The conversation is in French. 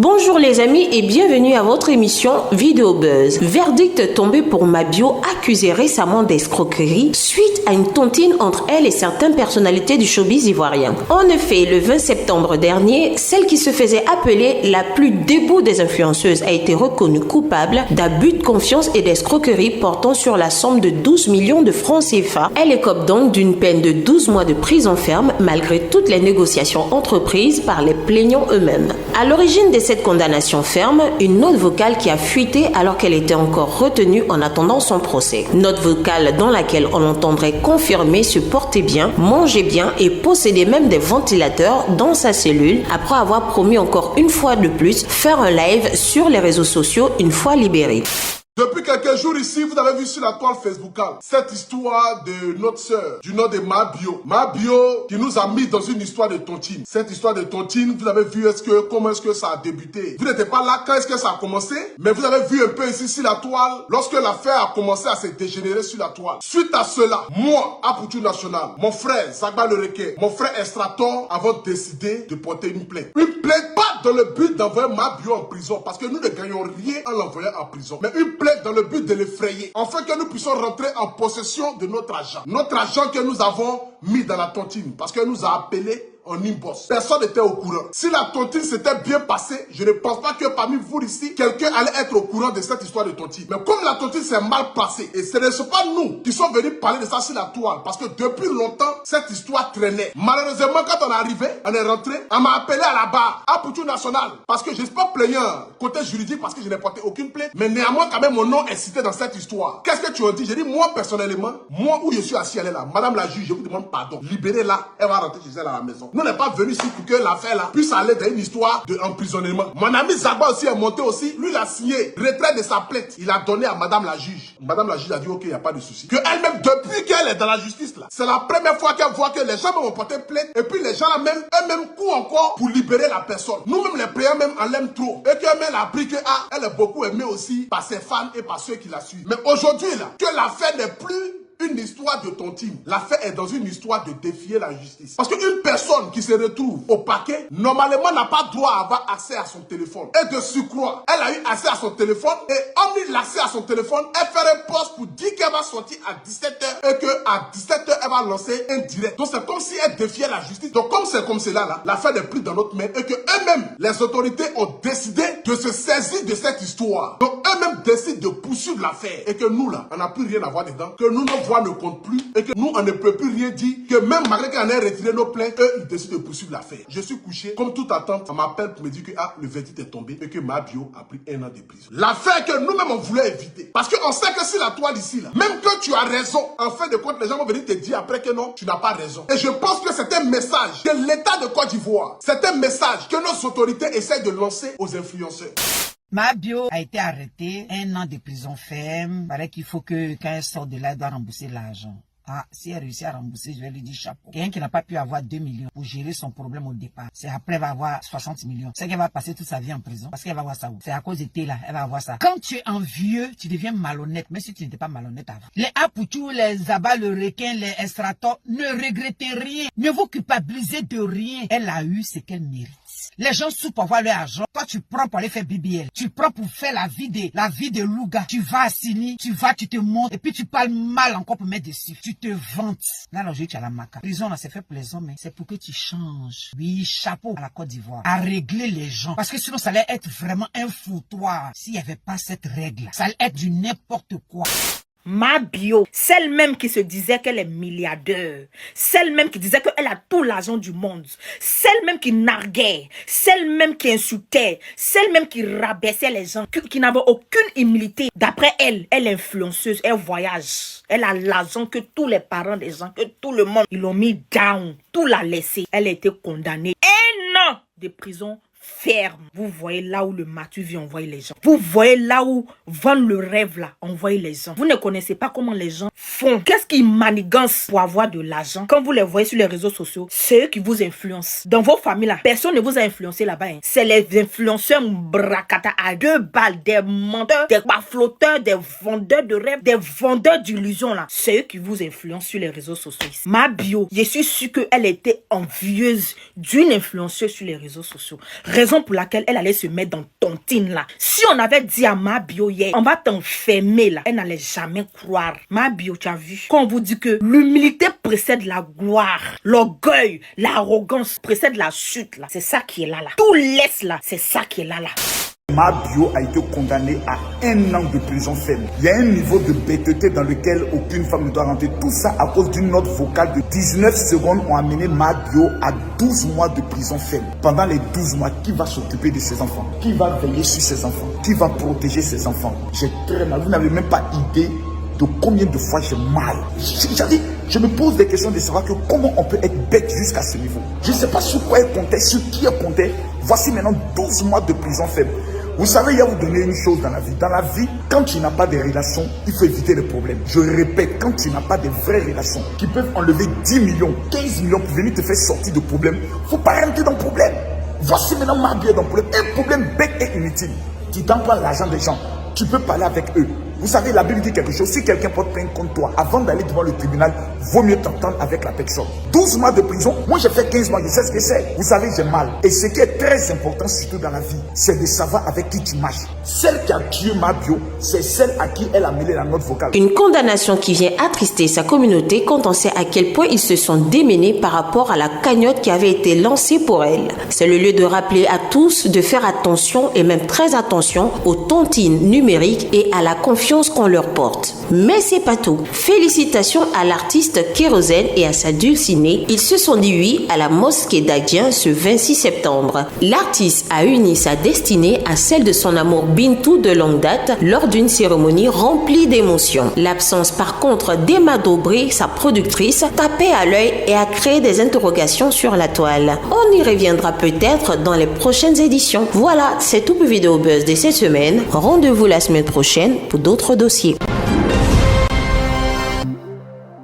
Bonjour les amis et bienvenue à votre émission Vidéo Buzz. Verdict tombé pour Mabio, accusée récemment d'escroquerie suite à une tontine entre elle et certaines personnalités du showbiz ivoirien. En effet, le 20 septembre dernier, celle qui se faisait appeler la plus débout des influenceuses a été reconnue coupable d'abus de confiance et d'escroquerie portant sur la somme de 12 millions de francs CFA. Elle écope donc d'une peine de 12 mois de prison ferme malgré toutes les négociations entreprises par les plaignants eux-mêmes. À l'origine de cette condamnation ferme, une note vocale qui a fuité alors qu'elle était encore retenue en attendant son procès. Note vocale dans laquelle on entendrait confirmer se porter bien, manger bien et posséder même des ventilateurs dans sa cellule après avoir promis encore une fois de plus faire un live sur les réseaux sociaux une fois libéré. Depuis quelques jours ici, vous avez vu sur la toile Facebookale cette histoire de notre sœur du nom de Mabio. Mabio qui nous a mis dans une histoire de tontine. Cette histoire de tontine, vous avez vu comment est-ce que ça a débuté. Vous n'étiez pas là quand est-ce que ça a commencé, mais vous avez vu un peu ici sur la toile lorsque l'affaire a commencé à se dégénérer sur la toile. Suite à cela, moi, Aputu National, mon frère Zagba Le Requet, mon frère Estrator avons décidé de porter une plainte. Une plainte pas dans le but d'envoyer Mabio en prison parce que nous ne gagnons rien en l'envoyant en prison, mais une plainte dans le but de l'effrayer, afin que nous puissions rentrer en possession de notre argent. Notre argent que nous avons mis dans la tontine, parce qu'elle nous a appelés en inbox. Personne n'était au courant. Si la tontine s'était bien passée, je ne pense pas que parmi vous ici, quelqu'un allait être au courant de cette histoire de tontine. Mais comme la tontine s'est mal passée, et ce ne sont pas nous qui sommes venus parler de ça sur la toile, parce que depuis longtemps, cette histoire traînait. Malheureusement, quand on est arrivé, on est rentré, on m'a appelé à la barre, à Aputu National, parce que je ne suis pas plaignant côté juridique, parce que je n'ai porté aucune plainte, mais néanmoins, quand même, mon nom est cité dans cette histoire. Qu'est-ce que tu as dit? J'ai dit, moi, personnellement, moi où je suis assis, elle est là. Madame la juge, je vous demande pardon. Libérez-la, elle va rentrer chez elle à la maison. Nous n'est pas venu ici pour que l'affaire là puisse aller dans une histoire d'emprisonnement. Mon ami Zagba aussi est monté aussi. Lui, il a signé retrait de sa plainte. Il a donné à madame la juge. Madame la juge a dit, ok, il n'y a pas de souci. Que elle-même, depuis qu'elle est dans la justice là, c'est la première fois qu'elle voit que les gens vont porter plainte. Et puis les gens là même, eux-mêmes courent encore pour libérer la personne. Nous-mêmes, les prières même, on l'aime trop. Et qu'elle-même a appris que, elle est beaucoup aimée aussi par ses fans et par ceux qui la suivent. Mais aujourd'hui là, que l'affaire n'est plus une histoire de tontine. L'affaire est dans une histoire de défier la justice. Parce qu'une personne qui se retrouve au paquet, normalement n'a pas droit à avoir accès à son téléphone. Et de surcroît, elle a eu accès à son téléphone et hormis l'accès à son téléphone, elle ferait poste pour dire qu'elle va sortir à 17h et qu'à 17h, elle va lancer un direct. Donc c'est comme si elle défiait la justice. Donc comme c'est comme cela là, l'affaire n'est plus dans notre main et que eux-mêmes, les autorités ont décidé de se saisir de cette histoire. Donc eux-mêmes décident de poursuivre l'affaire et que nous là, on n'a plus rien à voir dedans, que nous ne compte plus et que nous on ne peut plus rien dire, que même malgré qu'on ait retiré nos plaintes, eux ils décident de poursuivre l'affaire. Je suis couché, comme toute attente, on m'appelle pour me dire que le verdict est tombé et que Mabio a pris 1 an de prison. L'affaire que nous-mêmes on voulait éviter. Parce qu'on sait que si la toile ici là, même que tu as raison, en fin de compte les gens vont venir te dire après que non, tu n'as pas raison. Et je pense que c'est un message que l'État de Côte d'Ivoire, c'est un message que nos autorités essaient de lancer aux influenceurs. Mabio a été arrêté, 1 an de prison ferme. Il paraît qu'il faut que quand elle sort de là, elle doit rembourser l'argent. Si elle réussit à rembourser, je vais lui dire chapeau. Quelqu'un qui n'a pas pu avoir 2 millions pour gérer son problème au départ, c'est après elle va avoir 60 millions. C'est qu'elle va passer toute sa vie en prison parce qu'elle va avoir ça où? C'est à cause de thé là, elle va avoir ça. Quand tu es envieux, tu deviens malhonnête, même si tu n'étais pas malhonnête avant. Les Aputu, les Zagba, le Requin, les Estrator, ne regrettez rien. Ne vous culpabilisez de rien. Elle a eu ce qu'elle mérite. Les gens souffrent pour avoir leur argent. Toi, tu prends pour aller faire BBL. Tu prends pour faire la vie de Louga. Tu vas à Sini, tu te montes, et puis tu parles mal encore pour mettre dessus. Tu te vantes. Là, aujourd'hui, tu as la maca. Prison, là, c'est fait plaisir, mais c'est pour que tu changes. Oui, chapeau à la Côte d'Ivoire. À régler les gens. Parce que sinon, ça allait être vraiment un foutoir. S'il n'y avait pas cette règle, ça allait être du n'importe quoi. Mabio, celle même qui se disait qu'elle est milliardaire, celle même qui disait qu'elle a tout l'argent du monde, celle même qui narguait, celle même qui insultait, celle même qui rabaissait les gens, qui n'avait aucune humilité. D'après elle, elle est influenceuse, elle voyage, elle a l'argent que tous les parents des gens, que tout le monde, ils l'ont mis down, tout l'a laissé. Elle a été condamnée 1 an de prison ferme. Vous voyez là où le Mathieu vient envoyer les gens. Vous voyez là où vend le rêve là, envoyer les gens. Vous ne connaissez pas comment les gens font. Qu'est-ce qu'ils manigancent pour avoir de l'argent? Quand vous les voyez sur les réseaux sociaux, c'est eux qui vous influencent. Dans vos familles là, personne ne vous a influencé là-bas. C'est les influenceurs bracata à 2 balles, des menteurs, des flotteurs, des vendeurs de rêves, des vendeurs d'illusions là. C'est eux qui vous influencent sur les réseaux sociaux. Mabio, je suis sûre qu'elle était envieuse d'une influenceuse sur les réseaux sociaux. Raison pour laquelle elle allait se mettre dans tontine là. Si on avait dit à Mabio hier, on va t'enfermer là, elle n'allait jamais croire. Mabio, tu as vu? Quand on vous dit que l'humilité précède la gloire, l'orgueil, l'arrogance précède la chute là, c'est ça qui est là là. Tout laisse là, c'est ça qui est là là. Mabio a été condamné à 1 an de prison ferme. Il y a un niveau de bêteté dans lequel aucune femme ne doit rentrer. Tout ça à cause d'une note vocale de 19 secondes ont amené Mabio à 12 mois de prison ferme. Pendant les 12 mois, qui va s'occuper de ses enfants? Qui va veiller sur ses enfants? Qui va protéger ses enfants? J'ai très mal. Vous n'avez même pas idée de combien de fois j'ai mal. Je me pose des questions de savoir que comment on peut être bête jusqu'à ce niveau. Je ne sais pas sur quoi elle comptait, sur qui elle comptait. Voici maintenant 12 mois de prison ferme. Vous savez, il y a vous donner une chose dans la vie. Dans la vie, quand tu n'as pas de relations, il faut éviter les problèmes. Je répète, quand tu n'as pas de vraies relations qui peuvent enlever 10 millions, 15 millions pour venir te faire sortir de problème, il ne faut pas rentrer dans le problème. Voici maintenant Mabio dans le problème. Un problème bête et inutile. Tu t'envoies l'argent des gens. Tu peux parler avec eux. Vous savez, la Bible dit quelque chose. Si quelqu'un porte plainte contre toi, avant d'aller devant le tribunal, vaut mieux t'entendre avec la personne. 12 mois de prison, moi j'ai fait 15 mois, je sais ce que c'est. Vous savez, j'ai mal. Et ce qui est très important, surtout dans la vie, c'est de savoir avec qui tu marches. Celle qui a tué Mabio, c'est celle à qui elle a mêlé la note vocale. Une condamnation qui vient attrister sa communauté quand on sait à quel point ils se sont démenés par rapport à la cagnotte qui avait été lancée pour elle. C'est le lieu de rappeler à tous de faire attention et même très attention aux tontines numériques et à la confiance qu'on leur porte. Mais c'est pas tout. Félicitations à l'artiste Kérosène et à sa dulcinée. Ils se sont dit oui à la mosquée d'Adien ce 26 septembre. L'artiste a uni sa destinée à celle de son amour Bintou de longue date lors d'une cérémonie remplie d'émotions. L'absence par contre d'Emma Dobré, sa productrice, tapait à l'œil et a créé des interrogations sur la toile. On y reviendra peut-être dans les prochaines éditions. Voilà, c'est tout pour Vidéo Buzz de cette semaine. Rendez-vous la semaine prochaine pour d'autres dossiers.